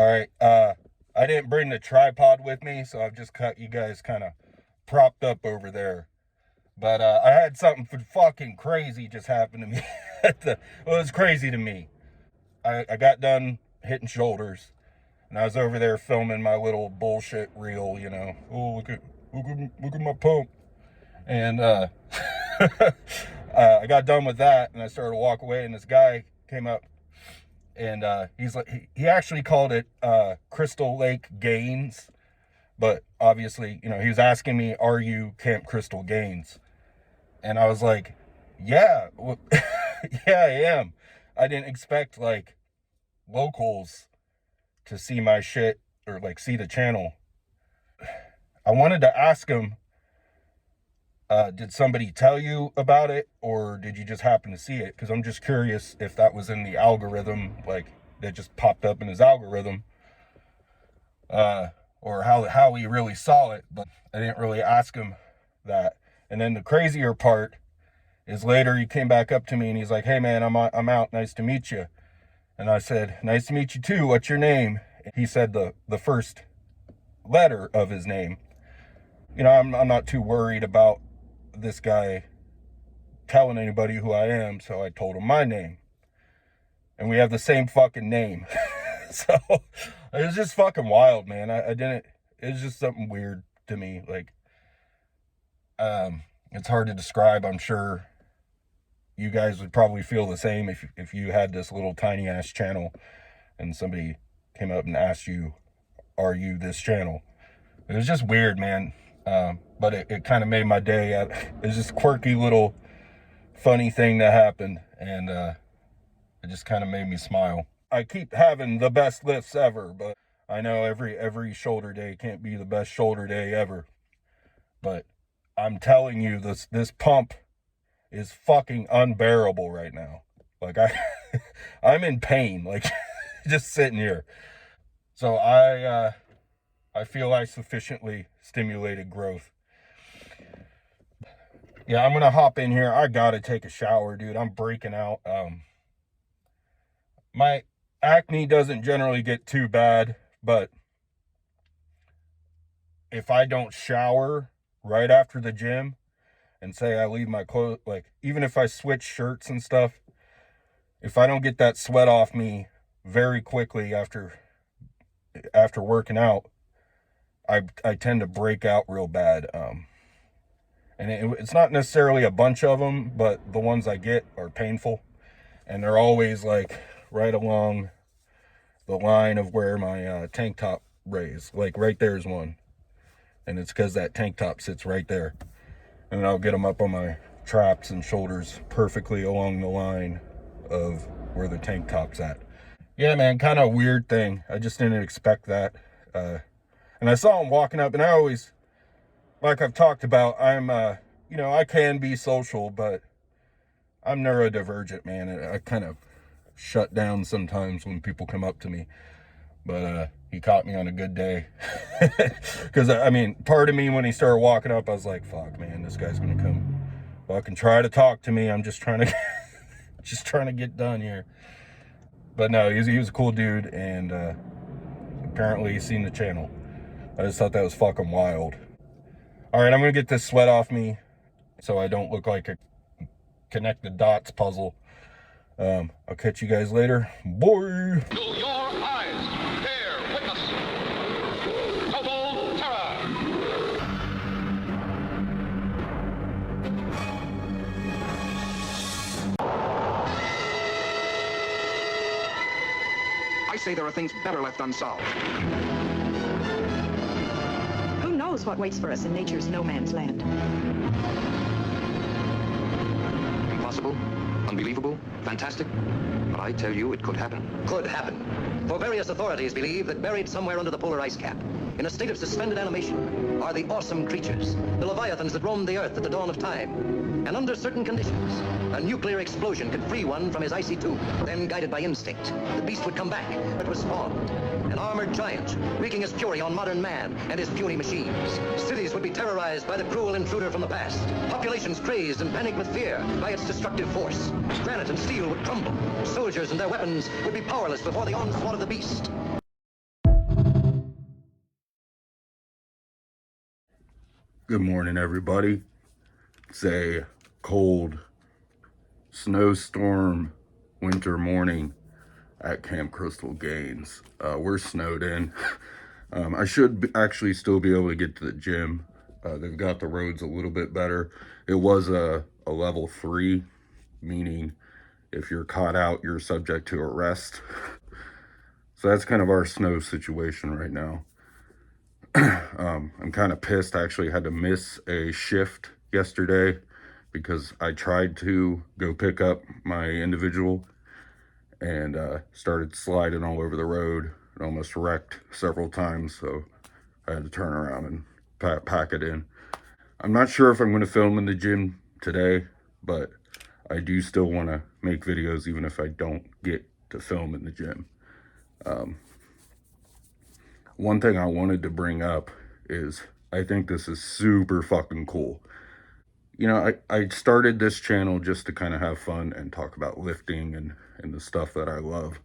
right. I didn't bring the tripod with me, so I've just got you guys kind of propped up over there. But I had something fucking crazy just happen to me. Well, it was crazy to me. I got done hitting shoulders, and I was over there filming my little bullshit reel, you know. Oh, look at my pump. And I got done with that, and I started to walk away, and this guy came up, and he's like, he actually called it Crystal Lake Gaines, but obviously, you know, he was asking me, are you Camp Crystal Gaines? And I was like, yeah, well, yeah, I am. I didn't expect like locals to see my shit or like see the channel. I wanted to ask him, did somebody tell you about it, or did you just happen to see it? Because I'm just curious if that was in the algorithm, like that just popped up in his algorithm, or how he really saw it. But I didn't really ask him that. And then the crazier part is later he came back up to me and he's like, hey man, I'm out, nice to meet you. And I said, nice to meet you too, what's your name? He said the first letter of his name. You know, I'm not too worried about this guy telling anybody who I am, so I told him my name. And we have the same fucking name. So it was just fucking wild, man. It was just something weird to me. Like, it's hard to describe. I'm sure you guys would probably feel the same if you had this little tiny ass channel and somebody came up and asked you, are you this channel? It was just weird, man. But it kind of made my day. It was just quirky little funny thing that happened, and it just kind of made me smile. I keep having the best lifts ever, but I know every shoulder day can't be the best shoulder day ever. But I'm telling you, this pump is fucking unbearable right now. Like I'm in pain, like just sitting here. So I feel I sufficiently stimulated growth. Yeah, I'm gonna hop in here. I gotta take a shower, dude. I'm breaking out. My acne doesn't generally get too bad, but if I don't shower right after the gym and say I leave my clothes, like even if I switch shirts and stuff, if I don't get that sweat off me very quickly after working out, I tend to break out real bad. And it's not necessarily a bunch of them, but the ones I get are painful, and they're always like right along the line of where my tank top rays. Like right there's one, and it's because that tank top sits right there. And I'll get them up on my traps and shoulders perfectly along the line of where the tank top's at. Yeah, man, kind of a weird thing. I just didn't expect that. And I saw him walking up, and I always, like I've talked about, I'm, you know, I can be social, but I'm neurodivergent, man. I kind of shut down sometimes when people come up to me. But he caught me on a good day. Because, I mean, part of me when he started walking up, I was like, fuck, man, this guy's going to come fucking try to talk to me. I'm just trying to get done here. But no, he was a cool dude, and apparently he's seen the channel. I just thought that was fucking wild. All right, I'm going to get this sweat off me so I don't look like a connect the dots puzzle. I'll catch you guys later. Boy! To your eyes, bear witness. Total terror. I say there are things better left unsolved. Who knows what waits for us in nature's no man's land? Impossible, unbelievable, fantastic. But I tell you, it could happen. Could happen. For various authorities believe that buried somewhere under the polar ice cap, in a state of suspended animation, are the awesome creatures, the leviathans that roamed the earth at the dawn of time. And under certain conditions, a nuclear explosion could free one from his icy tomb. Then, guided by instinct, the beast would come back. It was spawned. An armored giant, wreaking his fury on modern man and his puny machines. Cities would be terrorized by the cruel intruder from the past. Populations crazed and panicked with fear by its destructive force. Granite and steel would crumble. Soldiers and their weapons would be powerless before the onslaught of the beast. Good morning, everybody. It's a cold snowstorm winter morning at Camp Crystal Gaines. We're snowed in. I should actually still be able to get to the gym. They've got the roads a little bit better. It was a level 3, meaning if you're caught out, you're subject to arrest. So that's kind of our snow situation right now. I'm kind of pissed. I actually had to miss a shift yesterday because I tried to go pick up my individual and started sliding all over the road and almost wrecked several times. So I had to turn around and pack it in. I'm not sure if I'm going to film in the gym today, but I do still want to make videos even if I don't get to film in the gym. One thing I wanted to bring up is I think this is super fucking cool. You know, I started this channel just to kind of have fun and talk about lifting and the stuff that I love.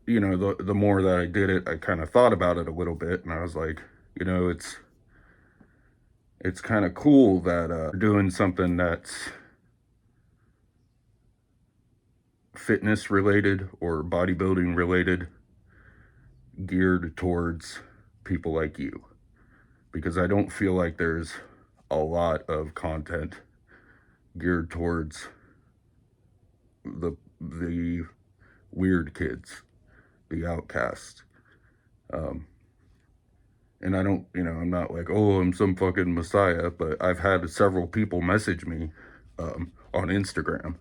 You know, the more that I did it, I kind of thought about it a little bit, and I was like, you know, it's kind of cool that we're doing something that's fitness related or bodybuilding related, geared towards people like you, because I don't feel like there's a lot of content geared towards the weird kids, the outcasts. And I don't, you know, I'm not like, oh, I'm some fucking messiah, but I've had several people message me on Instagram,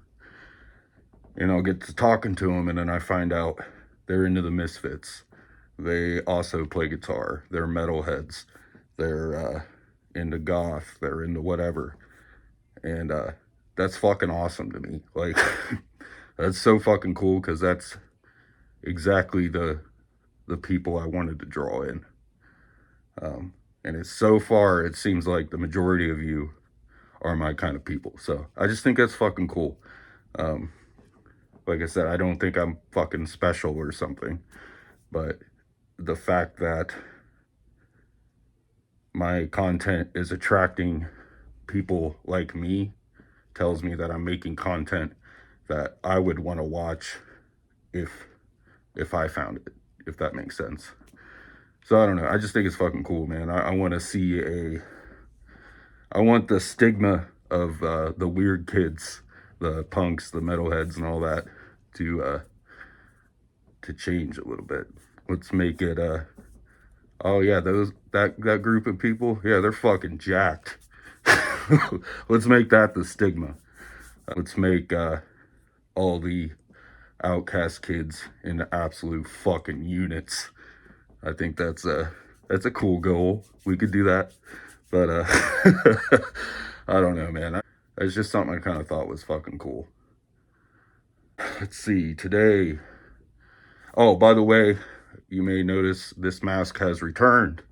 and I'll get to talking to them, and then I find out they're into the Misfits. They also play guitar. They're metalheads. They're into goth. They're into whatever. And that's fucking awesome to me. Like, that's so fucking cool, because that's exactly the people I wanted to draw in. And it's so far, it seems like the majority of you are my kind of people. So I just think that's fucking cool. Like I said, I don't think I'm fucking special or something, but the fact that my content is attracting people like me tells me that I'm making content that I would want to watch if I found it, if that makes sense. So I don't know. I just think it's fucking cool, man. I want to see I want the stigma of the weird kids, the punks, the metalheads, and all that to change a little bit. Let's make it. Oh yeah, that group of people. Yeah, they're fucking jacked. Let's make that the stigma. Let's make all the outcast kids into absolute fucking units. I think that's a cool goal. We could do that, but I don't know, man. It's just something I kind of thought was fucking cool. Let's see, today. Oh, by the way, you may notice this mask has returned.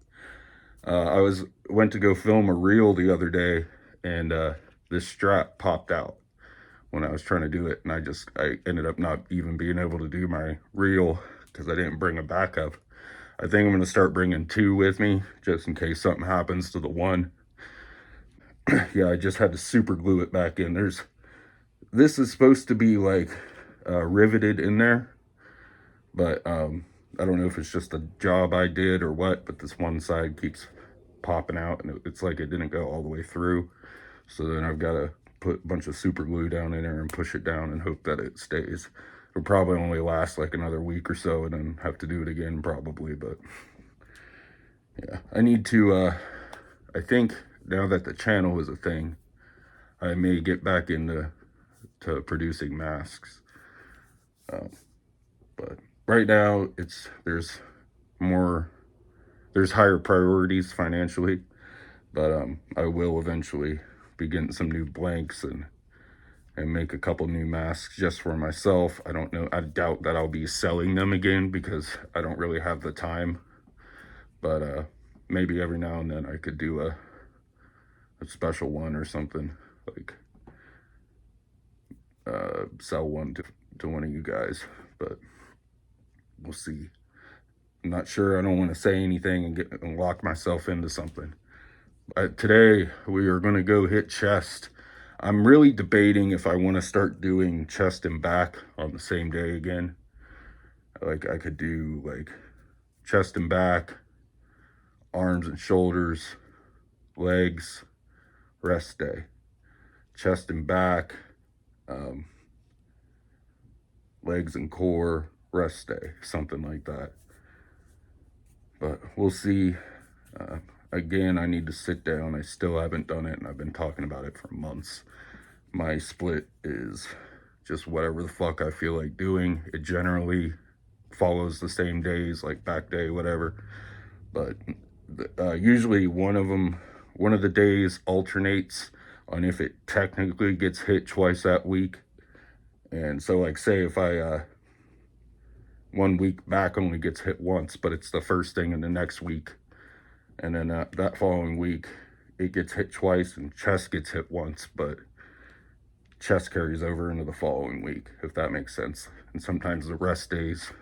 I went to go film a reel the other day, and this strap popped out when I was trying to do it, and I ended up not even being able to do my reel because I didn't bring a backup. I think I'm going to start bringing 2 with me just in case something happens to the one. Yeah, I just had to super glue it back in. This is supposed to be like riveted in there, but I don't know if it's just a job I did or what, but this one side keeps popping out, and it's like it didn't go all the way through. So then I've got to put a bunch of super glue down in there and push it down and hope that it stays. It'll probably only last like another week or so, and then have to do it again probably. But yeah, I need to I think now that the channel is a thing, I may get back into producing masks. But right now there's higher priorities financially, but I will eventually be getting some new blanks and make a couple new masks just for myself. I don't know, I doubt that I'll be selling them again because I don't really have the time, but maybe every now and then I could do a special one or something, like sell one to one of you guys, but we'll see. I'm not sure. I don't want to say anything and lock myself into something, Today we are going to go hit chest. I'm really debating if I want to start doing chest and back on the same day again. Like I could do like chest and back, arms and shoulders, legs, rest day. Chest and back, legs and core, rest day, something like that. But we'll see. Again, I need to sit down. I still haven't done it, and I've been talking about it for months. My split is just whatever the fuck I feel like doing. It generally follows the same days, like back day, whatever. But usually one of the days alternates on if it technically gets hit twice that week. And so like say if I 1 week back only gets hit once, but it's the first thing in the next week, and then that following week it gets hit twice and chest gets hit once, but chest carries over into the following week, if that makes sense. And sometimes the rest days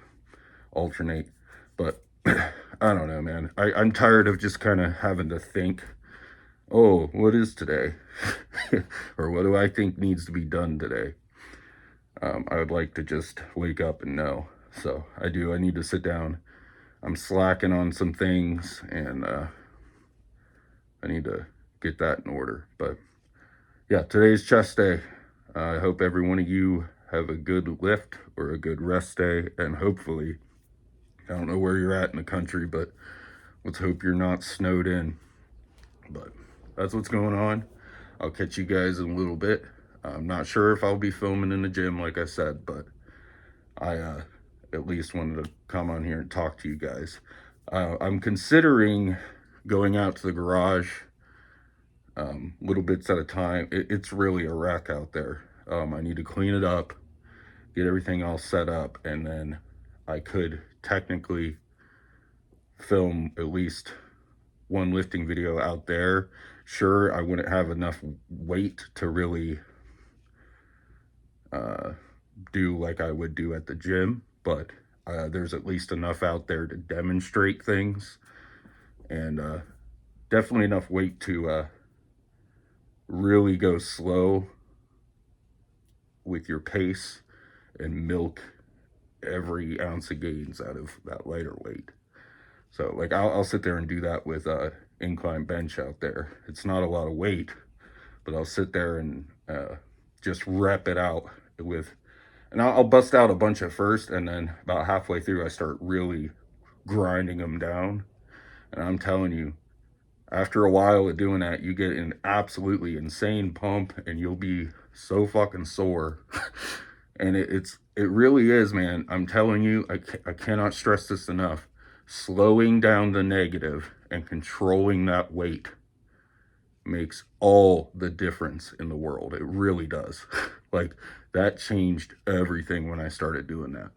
alternate, but I don't know, man. I'm tired of just kind of having to think, oh, what is today? Or what do I think needs to be done today? I would like to just wake up and know. So I need to sit down. I'm slacking on some things, and I need to get that in order. But yeah, today's chest day. I hope every one of you have a good lift or a good rest day, and hopefully, I don't know where you're at in the country, but let's hope you're not snowed in. But that's what's going on. I'll catch you guys in a little bit. I'm not sure if I'll be filming in the gym, like I said, but I at least wanted to come on here and talk to you guys. I'm considering going out to the garage little bits at a time. It's really a wreck out there. I need to clean it up, get everything all set up, and then I could technically film at least one lifting video out there. Sure, I wouldn't have enough weight to really do like I would do at the gym, but there's at least enough out there to demonstrate things, and definitely enough weight to really go slow with your pace and milk every ounce of gains out of that lighter weight. So like I'll sit there and do that with incline bench out there. It's not a lot of weight, but I'll sit there and just rep it out with, and I'll bust out a bunch at first, and then about halfway through I start really grinding them down. And I'm telling you, after a while of doing that, you get an absolutely insane pump, and you'll be so fucking sore. And it really is, man. I'm telling you, I cannot stress this enough. Slowing down the negative and controlling that weight makes all the difference in the world. It really does. Like, that changed everything when I started doing that.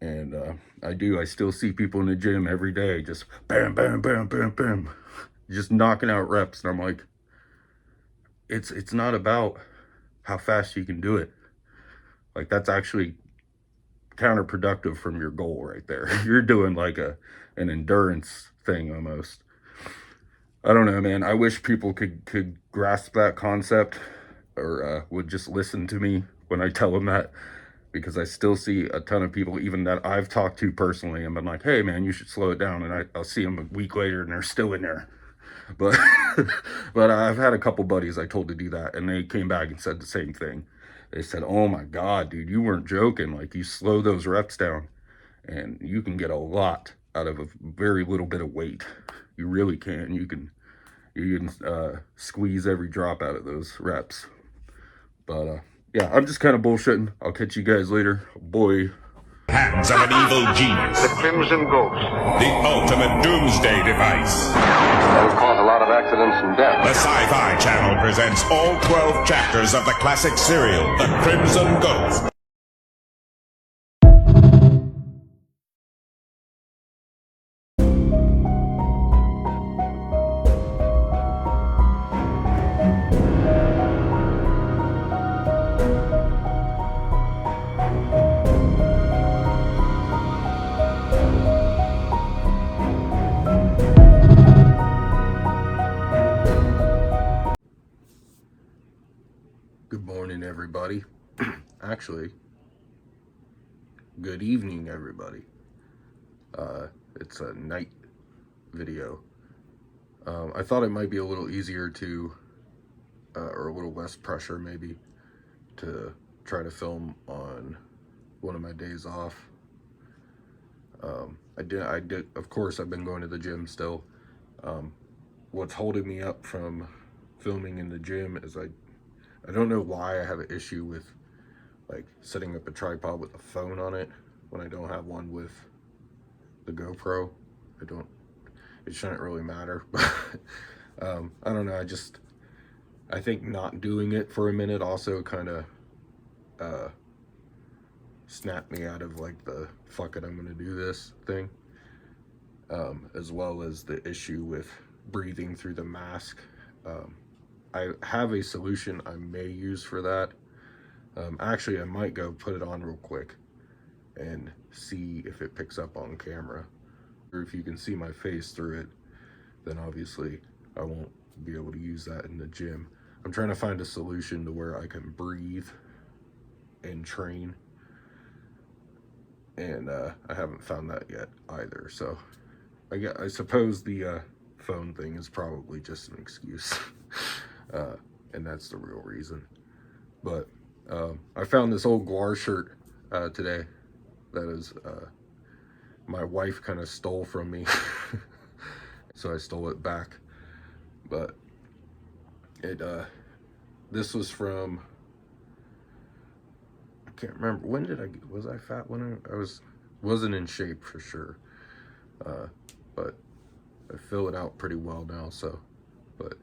And I still see people in the gym every day just bam, bam, bam, bam, bam, just knocking out reps. And I'm like, it's not about how fast you can do it. Like, that's actually counterproductive from your goal right there. You're doing like an endurance thing almost. I don't know, man. I wish people could grasp that concept, or would just listen to me when I tell them that, because I still see a ton of people, even that I've talked to personally, and been like, hey man, you should slow it down, and I'll see them a week later and they're still in there. But but I've had a couple buddies I told to do that, and they came back and said the same thing. They said, oh my God, dude, you weren't joking. Like, you slow those reps down and you can get a lot out of a very little bit of weight. You really can. You can squeeze every drop out of those reps. But yeah, I'm just kind of bullshitting. I'll catch you guys later. Boy. Hands of an evil genius. The Crimson Ghost. The ultimate doomsday device. That would cause a lot of accidents and death. The Sci-Fi Channel presents all 12 chapters of the classic serial, The Crimson Ghost. everybody. Actually, good evening, everybody. It's a night video. I thought it might be a little easier to, or a little less pressure maybe, to try to film on one of my days off. I did, of course, I've been going to the gym still. What's holding me up from filming in the gym is I don't know why I have an issue with like setting up a tripod with a phone on it when I don't have one with the GoPro. It shouldn't really matter, but I don't know, I think not doing it for a minute also kind of snapped me out of like the fuck it, I'm gonna do this thing, as well as the issue with breathing through the mask. I have a solution I may use for that. Actually, I might go put it on real quick and see if it picks up on camera. Or if you can see my face through it, then obviously I won't be able to use that in the gym. I'm trying to find a solution to where I can breathe and train. And I haven't found that yet either. So I suppose the phone thing is probably just an excuse. And that's the real reason. But I found this old Guar shirt today that is my wife kind of stole from me. So I stole it back. But this was from, I can't remember, when did was I fat when I wasn't in shape for sure. But I fill it out pretty well now, so. But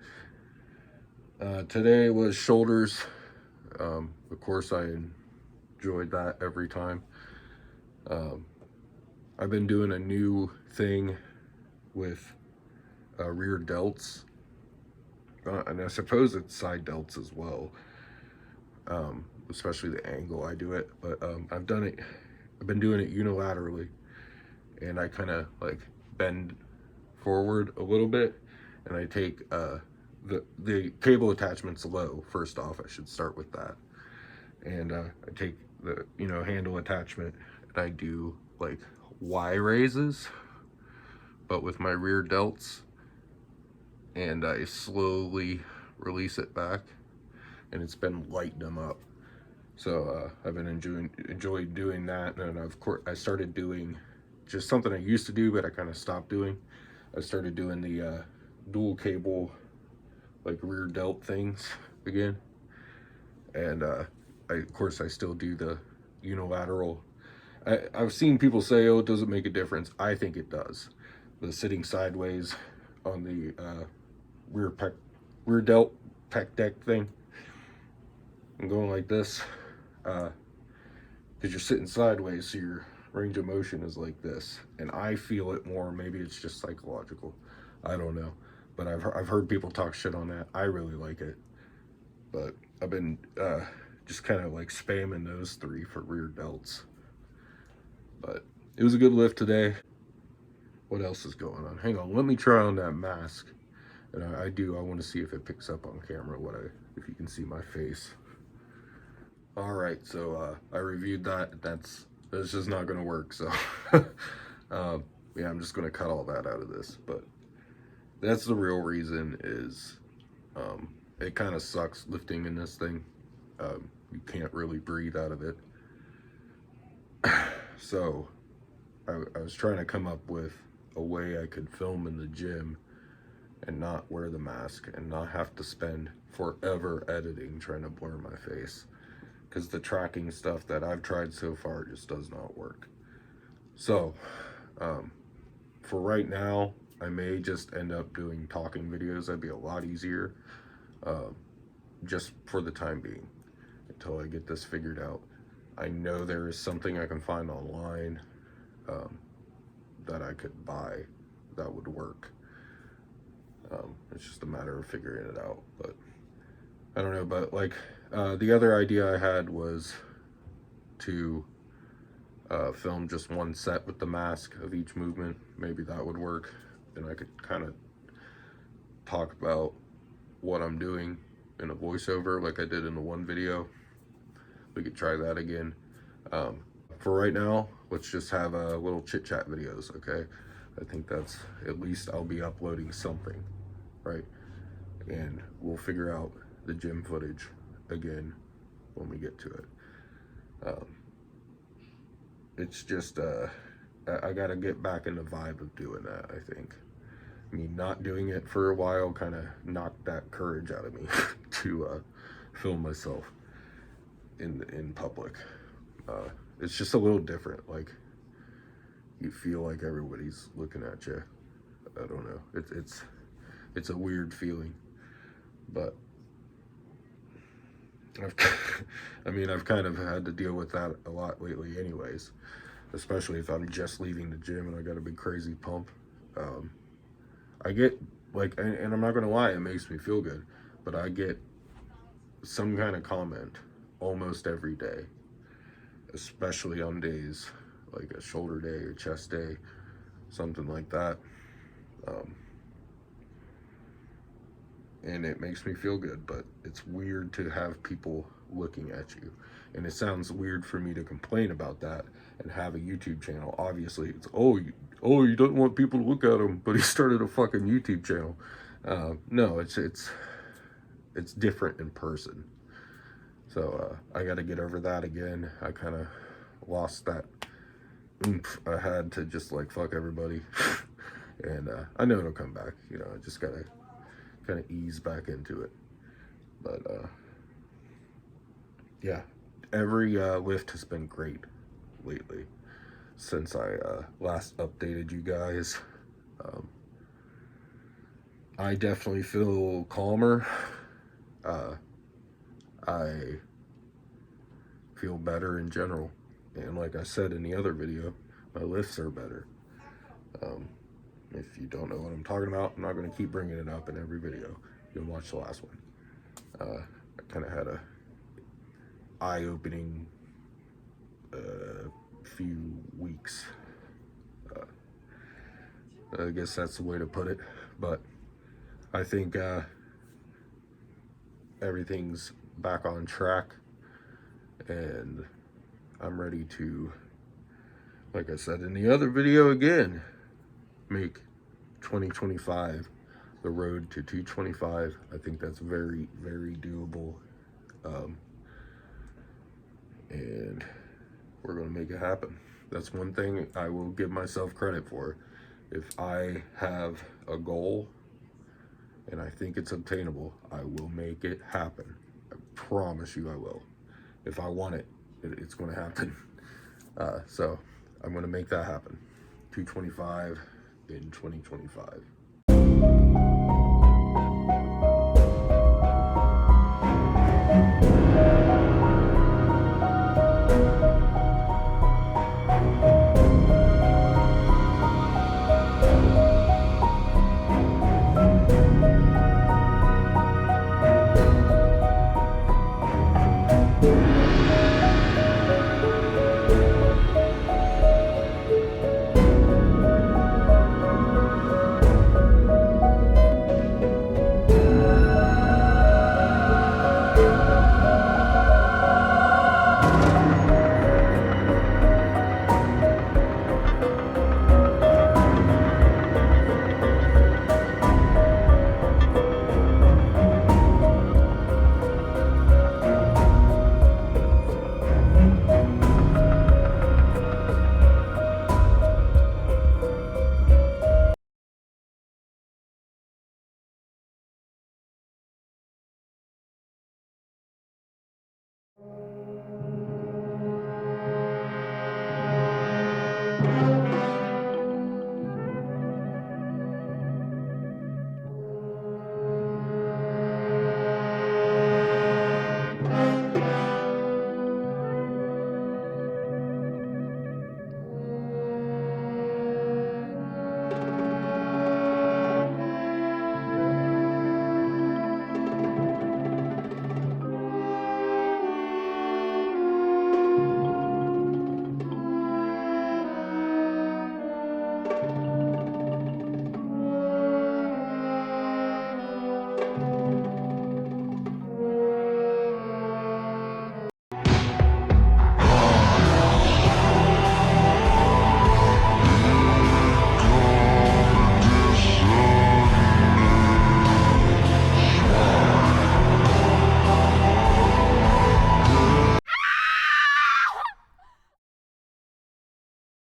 today was shoulders. Of course I enjoyed that every time. I've been doing a new thing with rear delts, and I suppose it's side delts as well, especially the angle I do it, but I've been doing it unilaterally, and I kind of like bend forward a little bit, and I take the cable attachment's low. First off, I should start with that, and I take the handle attachment and I do like Y raises, but with my rear delts, and I slowly release it back, and it's been lighting them up. So I've been enjoyed doing that, and of course I started doing just something I used to do but I kind of stopped doing. I started doing the dual cable like rear delt things again, and of course I still do the unilateral. I've seen people say, oh, it doesn't make a difference. I think it does. The sitting sideways on the rear delt pec deck thing and going like this, because you're sitting sideways, so your range of motion is like this, and I feel it more. Maybe it's just psychological, I don't know, but I've heard people talk shit on that. I really like it, but I've been just kind of like spamming those three for rear delts. But it was a good lift today. What else is going on? Hang on, let me try on that mask. And I want to see if it picks up on camera if you can see my face. All right, so I reviewed that. That's just not gonna work. So yeah, I'm just gonna cut all that out of this. But that's the real reason is it kind of sucks lifting in this thing. You can't really breathe out of it. So I was trying to come up with a way I could film in the gym and not wear the mask and not have to spend forever editing trying to blur my face, because the tracking stuff that I've tried so far just does not work. So for right now, I may just end up doing talking videos. That'd be a lot easier, just for the time being, until I get this figured out. I know there is something I can find online that I could buy that would work. It's just a matter of figuring it out. But I don't know, but like the other idea I had was to film just one set with the mask of each movement. Maybe that would work, and I could kind of talk about what I'm doing in a voiceover like I did in the one video. we could try that again. For right now, let's just have little chit chat videos, okay? I think that's, at least I'll be uploading something, right? And we'll figure out the gym footage again when we get to it. It's just, I gotta get back in the vibe of doing that, I think. I mean, not doing it for a while kind of knocked that courage out of me to film myself in public. It's just a little different. Like, you feel like everybody's looking at you. I don't know. It's a weird feeling, but I've kind of had to deal with that a lot lately, anyways. Especially if I'm just leaving the gym and I got a big crazy pump. I get like, and I'm not gonna lie, it makes me feel good, but I get some kind of comment almost every day, especially on days like a shoulder day or chest day, something like that. And it makes me feel good, but it's weird to have people looking at you. And it sounds weird for me to complain about that and have a YouTube channel. Obviously, it's, you don't want people to look at him, but he started a fucking YouTube channel. No, it's different in person. So I got to get over that again. I kind of lost that oomph I had to just like fuck everybody. And I know it'll come back. You know, I just got to kind of ease back into it. But yeah, every lift has been great lately since I last updated you guys. I definitely feel calmer. I feel better in general, and like I said in the other video, my lifts are better. If you don't know what I'm talking about, I'm not going to keep bringing it up in every video. You'll watch the last one. I kind of had a eye-opening few weeks. I guess that's the way to put it, but I think everything's back on track, and I'm ready to, like I said in the other video again, make 2025 the road to 225. I think that's very, very doable. And we're gonna make it happen. That's one thing I will give myself credit for. If I have a goal and I think it's obtainable, I will make it happen. I promise you I will. If I want it, it's gonna happen. So I'm gonna make that happen. 225 in 2025.